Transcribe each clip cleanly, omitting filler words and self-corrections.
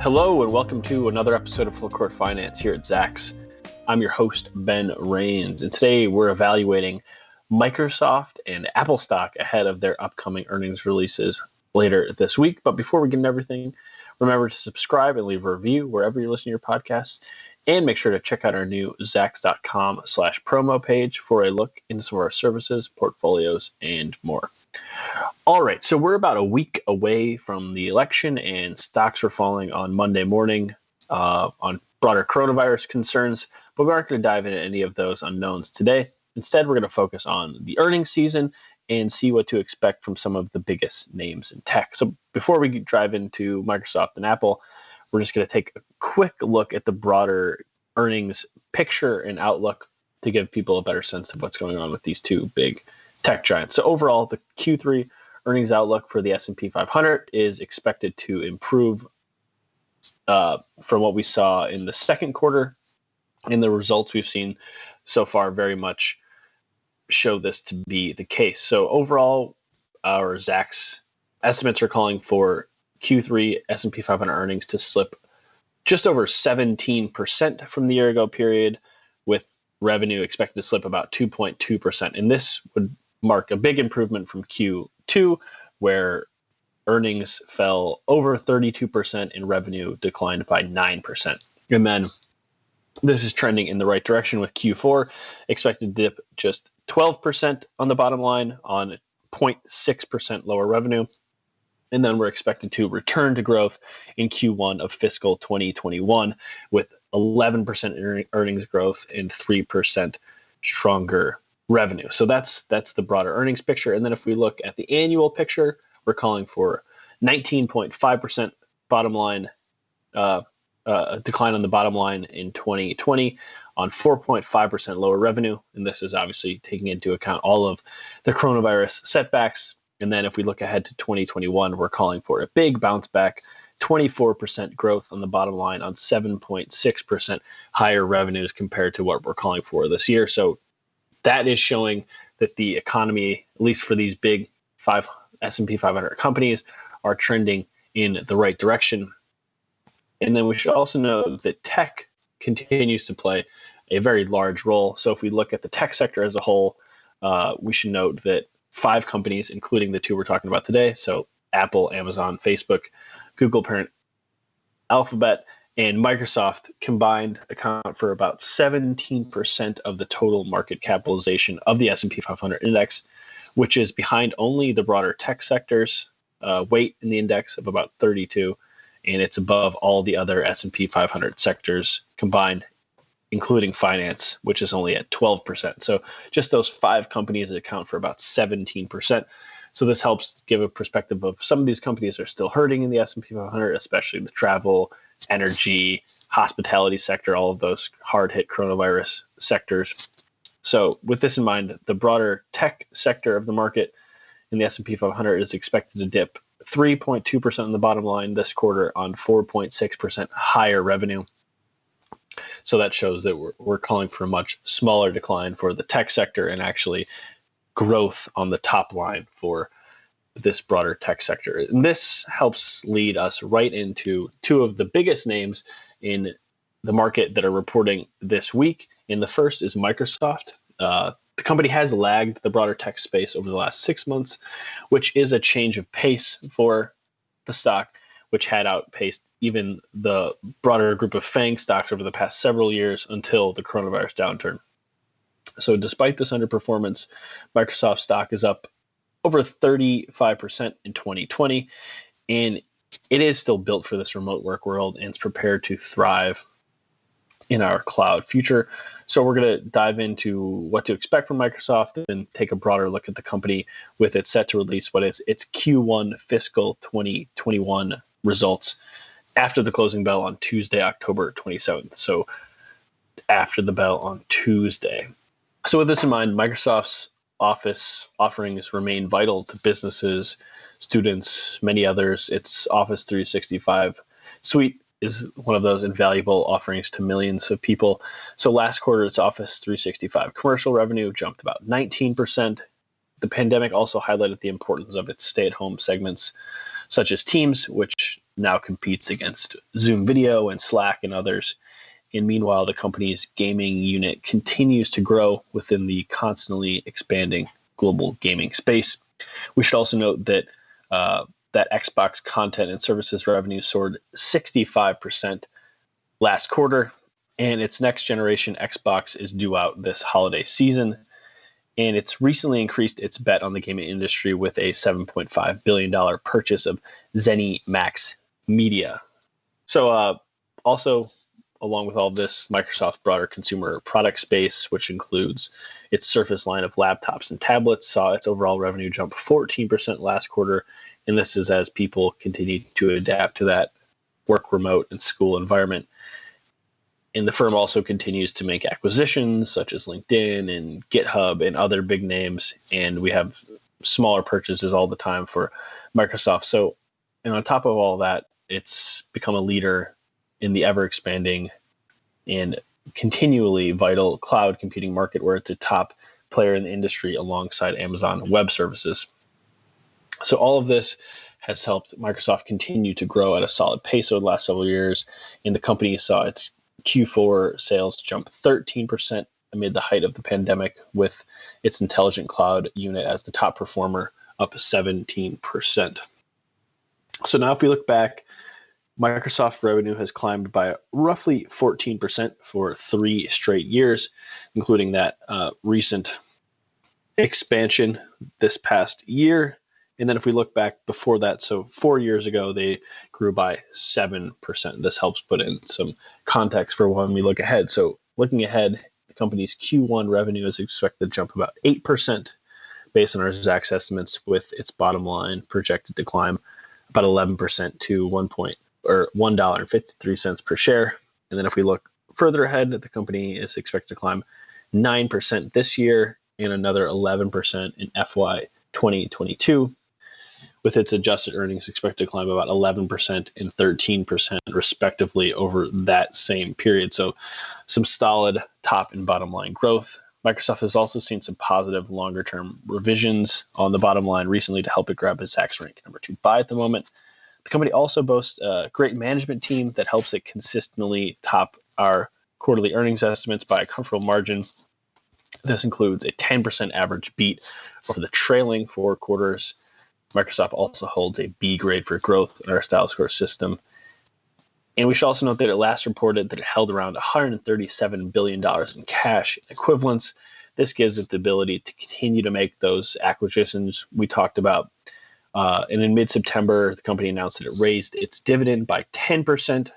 Hello and welcome to another episode of Full Court Finance here at Zacks. I'm your host, Ben Rains, and today we're evaluating Microsoft and Apple stock ahead of their upcoming earnings releases later this week. But before we get into everything, remember to subscribe and leave a review wherever you listen to your podcasts, and make sure to check out our new Zacks.com/promo page for a look into some of our services, portfolios, and more. All right, so we're about a week away from the election, and stocks are falling on Monday morning on broader coronavirus concerns, but we aren't going to dive into any of those unknowns today. Instead, we're going to focus on the earnings season and see what to expect from some of the biggest names in tech. So before we dive into Microsoft and Apple, we're just going to take a quick look at the broader earnings picture and outlook to give people a better sense of what's going on with these two big tech giants. So overall, the Q3 earnings outlook for the S&P 500 is expected to improve from what we saw in the second quarter, and the results we've seen so far very much show this to be the case. So overall, our Zacks estimates are calling for Q3 S&P 500 earnings to slip just over 17% from the year ago period, with revenue expected to slip about 2.2%. And this would mark a big improvement from Q2, where earnings fell over 32% and revenue declined by 9%. And then this is trending in the right direction, with Q4 expected to dip just 12% on the bottom line on 0.6% lower revenue. And then we're expected to return to growth in Q1 of fiscal 2021 with 11% earnings growth and 3% stronger revenue. So that's the broader earnings picture. And then if we look at the annual picture, we're calling for 19.5% bottom line decline on the bottom line in 2020 on 4.5% lower revenue. And this is obviously taking into account all of the coronavirus setbacks. And then if we look ahead to 2021, we're calling for a big bounce back, 24% growth on the bottom line on 7.6% higher revenues compared to what we're calling for this year. So that is showing that the economy, at least for these big S&P 500 companies, are trending in the right direction. And then we should also note that tech continues to play a very large role. So if we look at the tech sector as a whole, we should note that 5 companies, including the 2 we're talking about today, so Apple, Amazon, Facebook, Google parent Alphabet, and Microsoft combined account for about 17% of the total market capitalization of the S&P 500 index, which is behind only the broader tech sector's weight in the index of about 32, and it's above all the other S&P 500 sectors combined, including finance, which is only at 12%. So just those 5 companies account for about 17%. So this helps give a perspective of some of these companies are still hurting in the S&P 500, especially the travel, energy, hospitality sector, all of those hard-hit coronavirus sectors. So with this in mind, the broader tech sector of the market in the S&P 500 is expected to dip 3.2% on the bottom line this quarter on 4.6% higher revenue. So that shows that we're calling for a much smaller decline for the tech sector and actually growth on the top line for this broader tech sector. And this helps lead us right into 2 of the biggest names in the market that are reporting this week. And the first is Microsoft. The company has lagged the broader tech space over the last 6 months, which is a change of pace for the stock, which had outpaced even the broader group of FANG stocks over the past several years until the coronavirus downturn. So despite this underperformance, Microsoft stock is up over 35% in 2020, and it is still built for this remote work world and is prepared to thrive in our cloud future. So we're going to dive into what to expect from Microsoft and take a broader look at the company with it set to release what is its Q1 fiscal 2021 results after the closing bell on Tuesday, October 27th. So after the bell on Tuesday. So with this in mind, Microsoft's Office offerings remain vital to businesses, students, many others. Its Office 365 suite is one of those invaluable offerings to millions of people. So last quarter, its Office 365 commercial revenue jumped about 19%. The pandemic also highlighted the importance of its stay-at-home segments. such as Teams, which now competes against Zoom Video and Slack and others. And meanwhile, the company's gaming unit continues to grow within the constantly expanding global gaming space. We should also note that that Xbox content and services revenue soared 65% last quarter, and its next generation Xbox is due out this holiday season. And it's recently increased its bet on the gaming industry with a $7.5 billion purchase of ZeniMax Media. So also, along with all this, Microsoft's broader consumer product space, which includes its Surface line of laptops and tablets, saw its overall revenue jump 14% last quarter. And this is as people continue to adapt to that work remote and school environment. And the firm also continues to make acquisitions such as LinkedIn and GitHub and other big names. And we have smaller purchases all the time for Microsoft. So, and on top of all that, it's become a leader in the ever expanding and continually vital cloud computing market, where it's a top player in the industry alongside Amazon Web Services. So all of this has helped Microsoft continue to grow at a solid pace over the last several years. And the company saw its Q4 sales jump 13% amid the height of the pandemic, with its intelligent cloud unit as the top performer, up 17%. So now if we look back, Microsoft revenue has climbed by roughly 14% for 3 straight years, including that recent expansion this past year. And then if we look back before that, so 4 years ago, they grew by 7%. This helps put in some context for when we look ahead. So looking ahead, the company's Q1 revenue is expected to jump about 8% based on our Zacks estimates, with its bottom line projected to climb about 11% to $1.53 per share. And then if we look further ahead, the company is expected to climb 9% this year and another 11% in FY 2022, with its adjusted earnings expected to climb about 11% and 13% respectively over that same period. So some solid top and bottom line growth. Microsoft has also seen some positive longer term revisions on the bottom line recently to help it grab its Zacks rank number 2 buy at the moment. The company also boasts a great management team that helps it consistently top our quarterly earnings estimates by a comfortable margin. This includes a 10% average beat over the trailing 4 quarters. Microsoft also holds a B grade for growth in our style score system. And we should also note that it last reported that it held around $137 billion in cash equivalents. This gives it the ability to continue to make those acquisitions we talked about. And in mid-September, the company announced that it raised its dividend by 10%.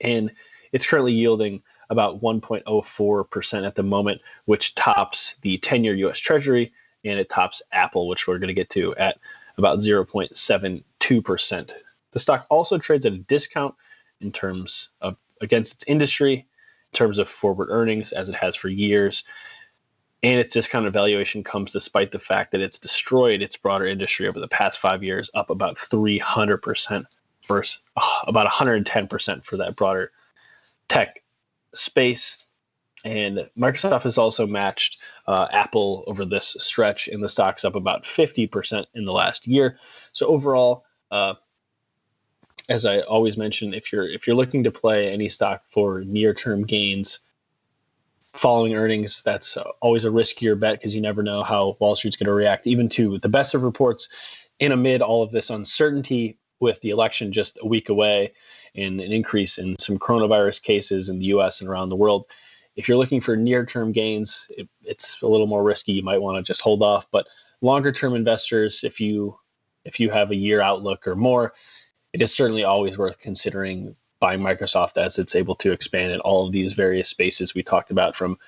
And it's currently yielding about 1.04% at the moment, which tops the 10-year U.S. Treasury, and it tops Apple, which we're going to get to, at about 0.72%. The stock also trades at a discount in terms of against its industry, in terms of forward earnings, as it has for years. And its discounted valuation comes despite the fact that it's destroyed its broader industry over the past 5 years, up about 300% versus about 110% for that broader tech space. And Microsoft has also matched Apple over this stretch, and the stock's up about 50% in the last year. So overall, as I always mention, if you're looking to play any stock for near-term gains following earnings, that's always a riskier bet because you never know how Wall Street's going to react, even to the best of reports. In amid all of this uncertainty, with the election just a week away and an increase in some coronavirus cases in the U.S. and around the world, if you're looking for near-term gains, it's a little more risky. You might want to just hold off. But longer-term investors, if you have a year outlook or more, it is certainly always worth considering buying Microsoft as it's able to expand in all of these various spaces we talked about, from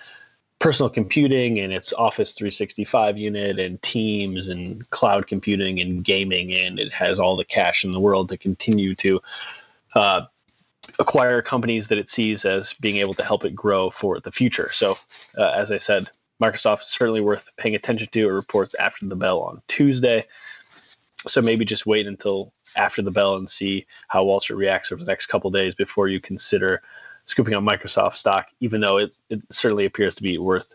personal computing and its Office 365 unit and Teams and cloud computing and gaming, and it has all the cash in the world to continue to acquire companies that it sees as being able to help it grow for the future. So as I said, Microsoft is certainly worth paying attention to. It reports after the bell on Tuesday. So maybe just wait until after the bell and see how Wall Street reacts over the next couple of days before you consider scooping on Microsoft stock, even though it certainly appears to be worth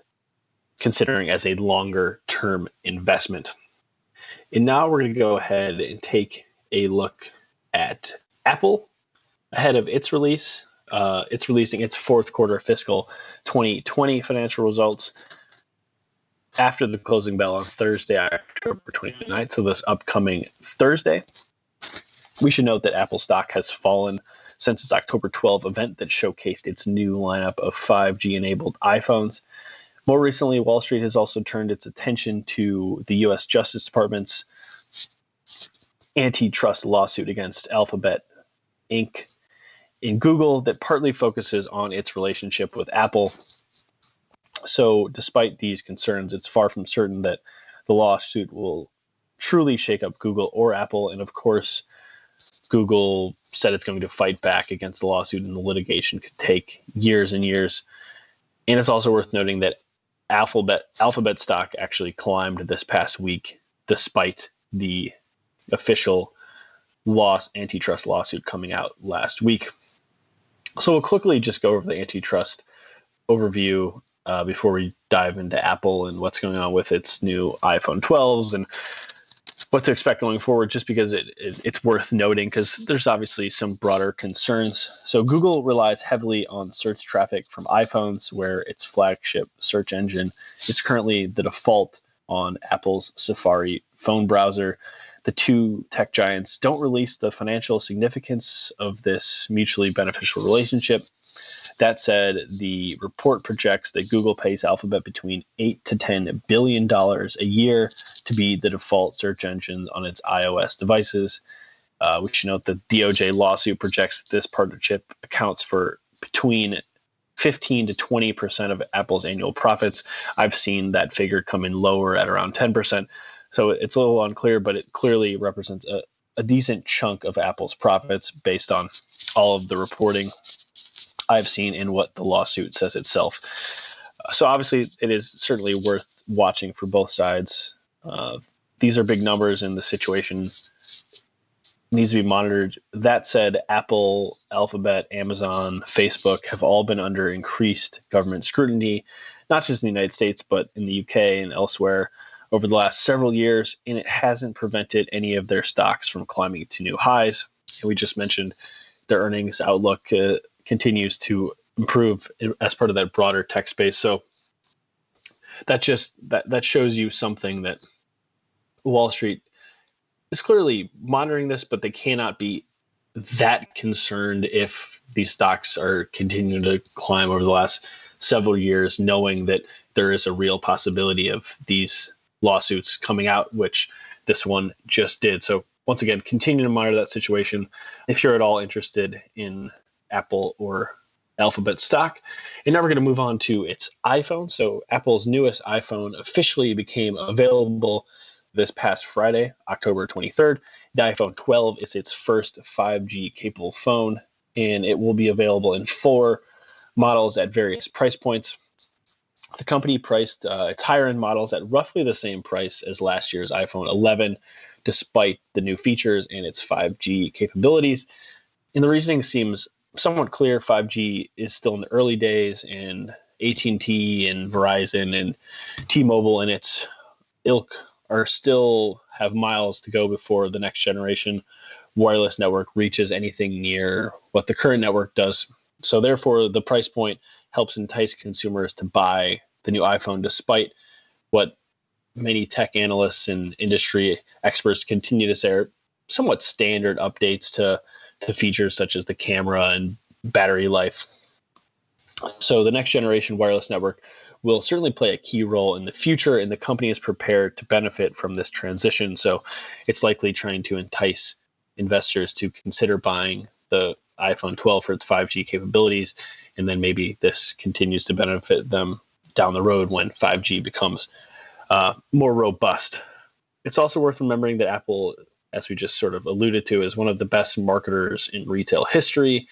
considering as a longer term investment. And now we're going to go ahead and take a look at Apple ahead of its release. It's releasing its fourth quarter fiscal 2020 financial results after the closing bell on Thursday, October 29th, so this upcoming Thursday. We should note that Apple stock has fallen since its October 12 event that showcased its new lineup of 5G-enabled iPhones. More recently, Wall Street has also turned its attention to the U.S. Justice Department's antitrust lawsuit against Alphabet Inc. in Google that partly focuses on its relationship with Apple. So despite these concerns, it's far from certain that the lawsuit will truly shake up Google or Apple. And of course, Google said it's going to fight back against the lawsuit, and the litigation could take years and years. And it's also worth noting that Alphabet stock actually climbed this past week despite the official antitrust lawsuit coming out last week. So we'll quickly just go over the antitrust overview before we dive into Apple and what's going on with its new iPhone 12s and what to expect going forward, just because it's worth noting because there's obviously some broader concerns. So Google relies heavily on search traffic from iPhones, where its flagship search engine is currently the default on Apple's Safari phone browser. The two tech giants don't release the financial significance of this mutually beneficial relationship. That said, the report projects that Google pays Alphabet between $8 to $10 billion a year to be the default search engine on its iOS devices. We should note the DOJ lawsuit projects that this partnership accounts for between 15 to 20% of Apple's annual profits. I've seen that figure come in lower at around 10%. So it's a little unclear, but it clearly represents a decent chunk of Apple's profits based on all of the reporting I've seen in what the lawsuit says itself. So obviously it is certainly worth watching for both sides. These are big numbers and the situation needs to be monitored. That said, Apple, Alphabet, Amazon, Facebook have all been under increased government scrutiny, not just in the United States, but in the UK and elsewhere over the last several years, and it hasn't prevented any of their stocks from climbing to new highs. And we just mentioned their earnings outlook continues to improve as part of that broader tech space. So that shows you something that Wall Street is clearly monitoring this, but they cannot be that concerned if these stocks are continuing to climb over the last several years, knowing that there is a real possibility of these lawsuits coming out, which this one just did. So once again, continue to monitor that situation if you're at all interested in Apple or Alphabet stock. And now we're going to move on to its iPhone. So Apple's newest iPhone officially became available this past Friday, October 23rd. The iPhone 12 is its first 5G capable phone, and it will be available in 4 models at various price points. The company priced its higher-end models at roughly the same price as last year's iPhone 11, despite the new features and its 5G capabilities. And the reasoning seems somewhat clear. 5G is still in the early days, and AT&T and Verizon and T-Mobile and its ilk are still have miles to go before the next generation wireless network reaches anything near what the current network does. So therefore, the price point helps entice consumers to buy the new iPhone, despite what many tech analysts and industry experts continue to say are somewhat standard updates to features such as the camera and battery life. So the next generation wireless network will certainly play a key role in the future, and the company is prepared to benefit from this transition. So it's likely trying to entice investors to consider buying the iPhone 12 for its 5G capabilities, and then maybe this continues to benefit them down the road when 5G becomes more robust. It's also worth remembering that Apple, as we just sort of alluded to, is one of the best marketers in retail history,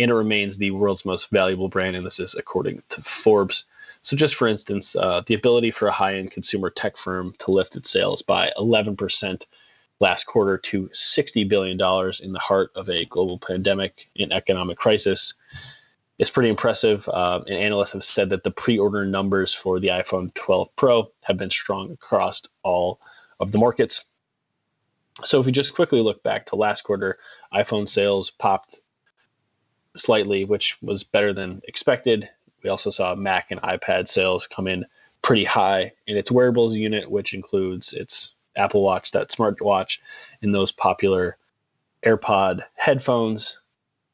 and it remains the world's most valuable brand, and this is according to Forbes. So just for instance, the ability for a high-end consumer tech firm to lift its sales by 11% last quarter to $60 billion in the heart of a global pandemic and economic crisis is pretty impressive. And analysts have said that the pre-order numbers for the iPhone 12 Pro have been strong across all of the markets. So if we just quickly look back to last quarter, iPhone sales popped slightly, which was better than expected. We also saw Mac and iPad sales come in pretty high in its wearables unit, which includes its Apple Watch, that smartwatch, and those popular AirPod headphones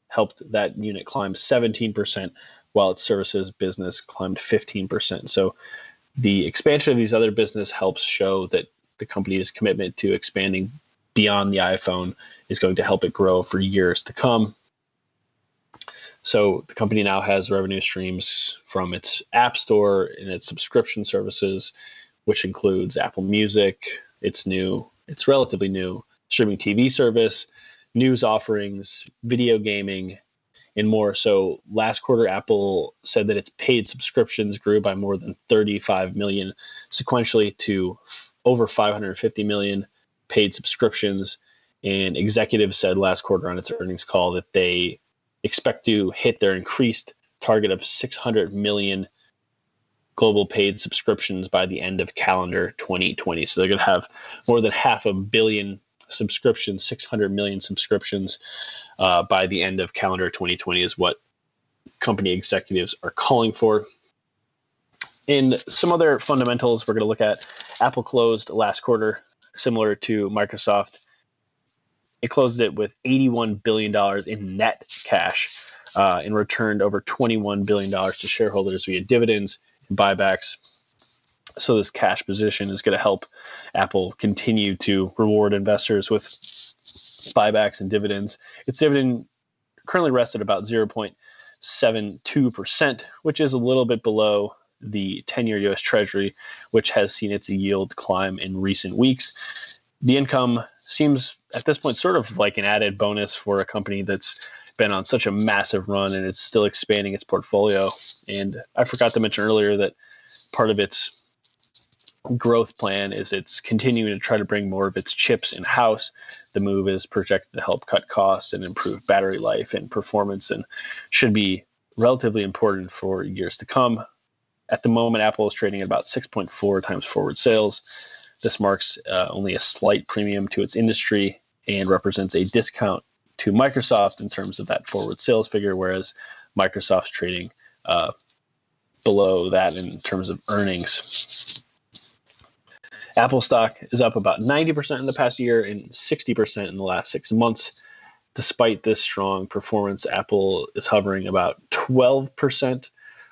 helped that unit climb 17%, while its services business climbed 15%. So the expansion of these other business helps show that the company's commitment to expanding beyond the iPhone is going to help it grow for years to come. So the company now has revenue streams from its App Store and its subscription services, which includes Apple Music, its relatively new streaming TV service, news offerings, video gaming, and more. So last quarter, Apple said that its paid subscriptions grew by more than 35 million sequentially to over 550 million paid subscriptions. And executives said last quarter on its earnings call that they expect to hit their increased target of 600 million global paid subscriptions by the end of calendar 2020. So they're going to have more than 500 million subscriptions, 600 million subscriptions by the end of calendar 2020 is what company executives are calling for. In some other fundamentals we're going to look at, Apple closed last quarter similar to Microsoft. It closed it with $81 billion in net cash and returned over $21 billion to shareholders via dividends and buybacks. So this cash position is going to help Apple continue to reward investors with buybacks and dividends. Its dividend currently rests at about 0.72%, which is a little bit below the 10-year U.S. Treasury, which has seen its yield climb in recent weeks. The income seems at this point sort of like an added bonus for a company that's been on such a massive run and it's still expanding its portfolio. And I forgot to mention earlier that part of its growth plan is it's continuing to try to bring more of its chips in-house. The move is projected to help cut costs and improve battery life and performance and should be relatively important for years to come. At the moment, Apple is trading at about 6.4 times forward sales. This marks only a slight premium to its industry and represents a discount to Microsoft in terms of that forward sales figure, whereas Microsoft's trading below that in terms of earnings. Apple stock is up about 90% in the past year and 60% in the last 6 months. Despite this strong performance, Apple is hovering about 12%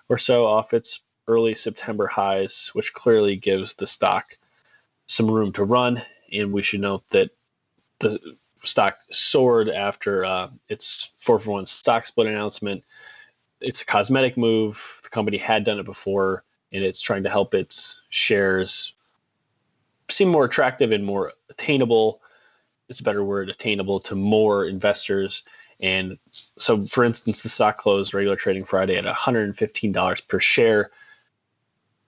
or so off its early September highs, which clearly gives the stock some room to run. And we should note that the stock soared after its 4-for-1 stock split announcement. It's a cosmetic move. The company had done it before, and it's trying to help its shares seem more attractive and more attainable. It's a better word, attainable to more investors. And so, for instance, the stock closed regular trading Friday at $115 per share,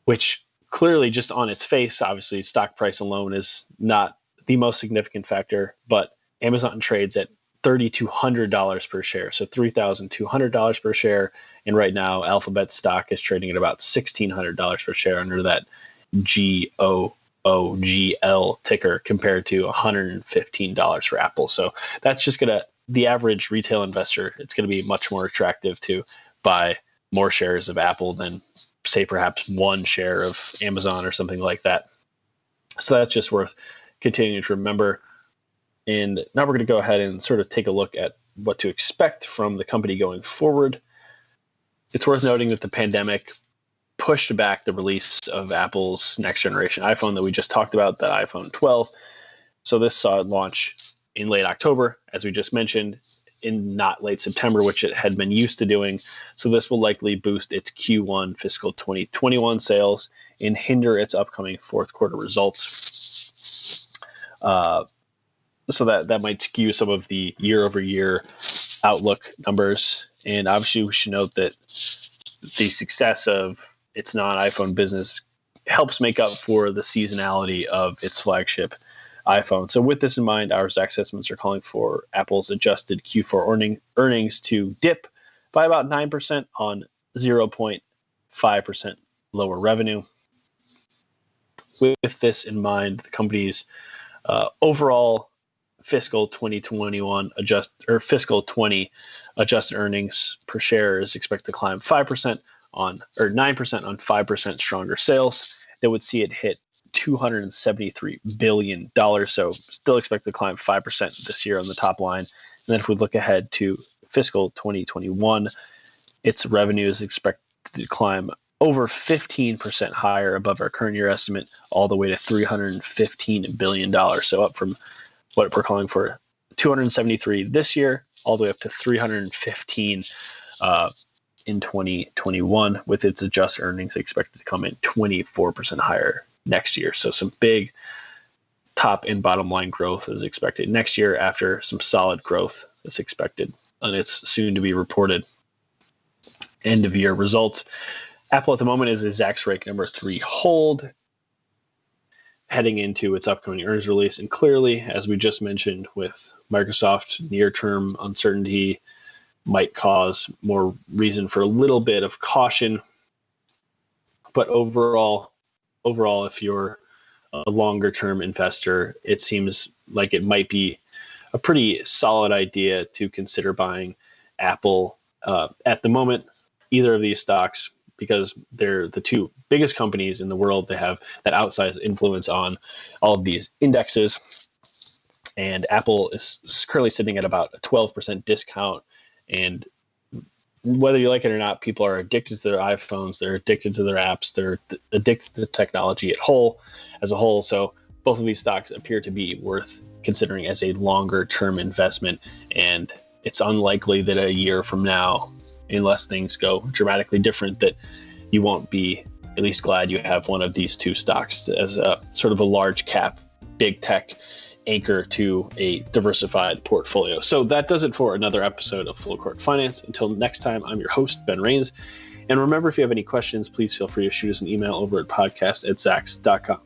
which clearly just on its face, obviously stock price alone is not the most significant factor, but Amazon trades at $3,200 per share, so $3,200 per share. And right now, Alphabet stock is trading at about $1,600 per share under that GOOGL ticker compared to $115 for Apple. So that's just going to, the average retail investor, it's going to be much more attractive to buy more shares of Apple than, say, perhaps one share of Amazon or something like that. So that's just worth continuing to remember. And now we're going to go ahead and sort of take a look at what to expect from the company going forward. It's worth noting that the pandemic pushed back the release of Apple's next generation iPhone that we just talked about, that iPhone 12. So this saw it launch in late October, as we just mentioned, in not late September, which it had been used to doing. So this will likely boost its Q1 fiscal 2021 sales and hinder its upcoming fourth quarter results. So that might skew some of the year-over-year outlook numbers. And obviously, we should note that the success of its non-iPhone business helps make up for the seasonality of its flagship iPhone. So with this in mind, our Zacks estimates are calling for Apple's adjusted Q4 earnings to dip by about 9% on 0.5% lower revenue. With this in mind, the company's overall fiscal 2021 fiscal 20 adjusted earnings per share is expected to climb 9% on 5% stronger sales. That would see it hit $273 billion. So still expect to climb 5% this year on the top line. And then if we look ahead to fiscal 2021, its revenue is expected to climb over 15% higher above our current year estimate, all the way to $315 billion. So up from what we're calling for 273 this year, all the way up to 315 in 2021, with its adjusted earnings expected to come in 24% higher next year. So some big top and bottom line growth is expected next year after some solid growth is expected on its soon to be reported end of year results. Apple at the moment is a Zacks rank number 3 hold heading into its upcoming earnings release. And clearly, as we just mentioned, with Microsoft near-term uncertainty might cause more reason for a little bit of caution. But overall, if you're a longer-term investor, it seems like it might be a pretty solid idea to consider buying Apple at the moment, either of these stocks, because they're the two biggest companies in the world. They have that outsized influence on all of these indexes. And Apple is currently sitting at about a 12% discount. And whether you like it or not, people are addicted to their iPhones. They're addicted to their apps. They're addicted to technology as a whole. So both of these stocks appear to be worth considering as a longer term investment. And it's unlikely that a year from now, unless things go dramatically different, that you won't be at least glad you have one of these two stocks as a sort of a large cap, big tech anchor to a diversified portfolio. So that does it for another episode of Full Court Finance. Until next time, I'm your host, Ben Rains. And remember, if you have any questions, please feel free to shoot us an email over at podcast@zacks.com.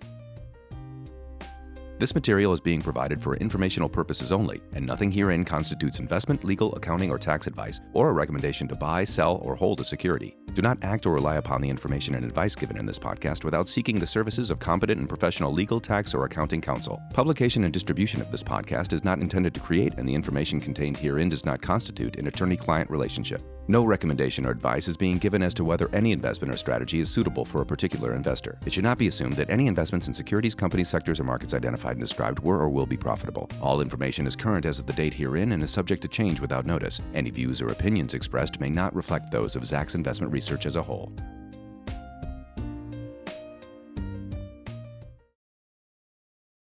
This material is being provided for informational purposes only, and nothing herein constitutes investment, legal, accounting, or tax advice, or a recommendation to buy, sell, or hold a security. Do not act or rely upon the information and advice given in this podcast without seeking the services of competent and professional legal, tax, or accounting counsel. Publication and distribution of this podcast is not intended to create, and the information contained herein does not constitute, an attorney-client relationship. No recommendation or advice is being given as to whether any investment or strategy is suitable for a particular investor. It should not be assumed that any investments in securities, companies, sectors, or markets identified and described were or will be profitable. All information is current as of the date herein and is subject to change without notice. Any views or opinions expressed may not reflect those of Zacks Investment Research as a whole.